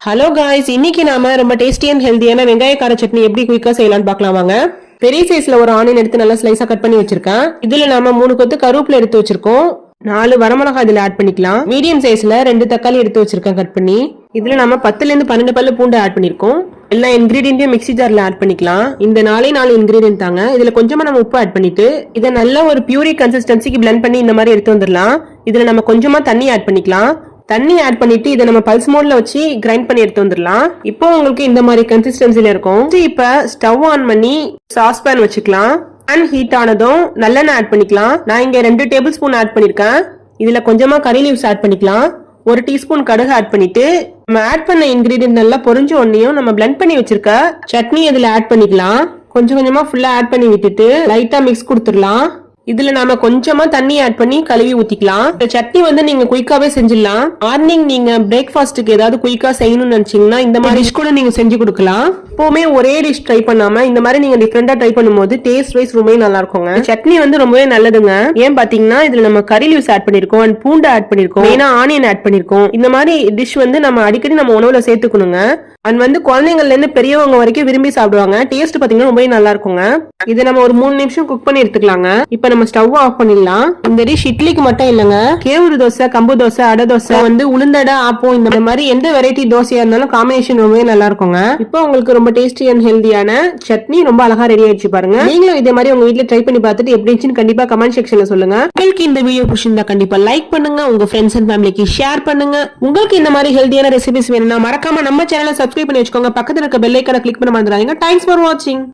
Hello guys, இன்னைக்கு நாம ரொம்ப டேஸ்டி அண்ட் ஹெல்தியான வெங்காய கார சட்னி எப்படி குயிக்கா செய்யலாம்னு பார்க்கலாம் வாங்க. பெரிய சைஸ்ல ஒரு ஆனியன் எடுத்து நல்லா ஸ்லைஸா கட் பண்ணி வச்சிருக்கேன். இதுல நாம 3 கொத்து கருவேப்பிலை எடுத்து வச்சிருக்கோம். 4 வரமிளகாய் இதுல ஆட் பண்ணிக்கலாம். மீடியம் சைஸ்ல 2 தக்காளி எடுத்து வச்சிருக்கேன் கட் பண்ணி. இதுல நாம 10ல இருந்து 12 பல்லு பூண்டு ஆட் பண்ணிருக்கோம். எல்லா இன்கிரீடியன்ட்டையும் மிக்ஸி ஜார்ல ஆட் பண்ணிக்கலாம். இந்த 4 இன்கிரீடியன்ட் தாங்க. இதுல கொஞ்சமா நம்ம உப்பு ஆட் பண்ணிட்டு இதை நல்ல ஒரு பியூரி கன்சிஸ்டன்சிக்கு பிளெண்ட் பண்ணி இந்த மாதிரி எடுத்து வந்துடலாம். இதுல நம்ம கொஞ்சமா தண்ணி ஆட் பண்ணிக்கலாம். தண்ணி ஆட் பண்ணிட்டு இதை நம்ம பல்ஸ் மோட்ல வச்சு கிரைண்ட் பண்ணி எடுத்து வந்துடலாம். இப்போ உங்களுக்கு இந்த மாதிரி கன்சிஸ்டன்சில இருக்கும். இப்ப ஸ்டவ் ஆன் பண்ணி சாஸ் பேன் வச்சுக்கலாம். பேன் ஹீட் ஆனதும் நல்லெண்ணெய் ஆட் பண்ணிக்கலாம். நான் இங்க 2 டேபிள் ஸ்பூன் ஆட் பண்ணிருக்கேன். இதுல கொஞ்சமா கறி லீவ்ஸ் ஆட் பண்ணிக்கலாம். 1 டீஸ்பூன் கடுகு ஆட் பண்ணிட்டு நம்ம ஆட் பண்ண இன்கிரீடியன்ட் நல்லா பொரிஞ்ச உடனேயும் நம்ம பிளெண்ட் பண்ணி வச்சிருக்க சட்னி இதுல ஆட் பண்ணிக்கலாம். கொஞ்சம் கொஞ்சமா ஃபுல்லா ஆட் பண்ணி விட்டுட்டு லைட்டா மிக்ஸ் கொடுத்துடலாம். இதுல நாம கொஞ்சமா தண்ணி ஆட் பண்ணி கழுவி ஊத்திக்கலாம். இந்த சட்னி வந்து நீங்க குயிக்காவே செஞ்சிடலாம். மார்னிங் நீங்க பிரேக்ஃபாஸ்ட்டுக்கு ஏதாவது குயிக்கா செய்யணும்னு நினைச்சீங்கன்னா இந்த மாதிரி டிஷ் கூட நீங்க செஞ்சு கொடுக்கலாம். எப்பவுமே ஒரே டிஷ் ட்ரை பண்ணாம இந்த மாதிரி நீங்க டிஃபரெண்டா ட்ரை பண்ணும்போது டேஸ்ட் வைஸ் ரொம்பவே நல்லா இருக்குங்க. சட்னி வந்து ரொம்பவே நல்லதுங்க. ஏன் பாத்தீங்கன்னா இதுல நம்ம கறி லீவ்ஸ் ஆட் பண்ணிருக்கோம் அண்ட் பூண்டு ஆட் பண்ணிருக்கோம், மெயினா ஆனியன் ஆட் பண்ணிருக்கோம். இந்த மாதிரி டிஷ் வந்து நம்ம அடிக்கடி நம்ம உணவுல சேர்த்துக்கணுங்க. அண்ட் வந்து குழந்தைங்கள்ல இருந்து பெரியவங்க வரைக்கும் விரும்பி சாப்பிடுவாங்க. டேஸ்ட் பாத்தீங்கன்னா ரொம்பவே நல்லா இருக்குங்க. இதை நம்ம ஒரு 3 நிமிஷம் குக் பண்ணி எடுத்துக்கலாங்க. இப்ப நம்ம ஸ்டவ் ஆஃப் பண்ணிடலாம். இந்த டிஷ் இட்லிக்கு மட்டும் இல்லங்க, கேவுரு தோசை, கம்பு தோசை, அடை தோசை, வந்து உளுந்தடை, ஆப்பம், இந்த மாதிரி எந்த வெரைட்டி தோசையா இருந்தாலும் காம்பினேஷன் ரொம்பவே நல்லா இருக்குங்க. இப்போ உங்களுக்கு ரொம்ப டேஸ்டி அண்ட் ஹெல்தியான சட்னி ரொம்ப அழகா ரெடி ஆயிடுச்சு பாருங்க. நீங்களும் இதே மாதிரி உங்க வீட்ல ட்ரை பண்ணி பார்த்துட்டு எப்படி இருந்துச்சுன்னு கண்டிப்பா கமெண்ட் செக்ஷன்ல சொல்லுங்க. உங்களுக்கு இந்த வீடியோ பிடிச்சிருந்தா கண்டிப்பா லைக் பண்ணுங்க, உங்க ஃப்ரெண்ட்ஸ் அண்ட் ஃபேமிலிக்கு ஷேர் பண்ணுங்க. உங்களுக்கு இந்த மாதிரி ஹெல்தியான ரெசிபிஸ் வேணும்னா மறக்காம நம்ம சேனலை சப்ஸ்கிரைப் பண்ணி வச்சுக்கோங்க. பக்கத்துல இருக்க பெல் ஐகானை கிளிக் பண்ண மறந்துடாதீங்க. தேங்க்ஸ் ஃபார் வாட்சிங்.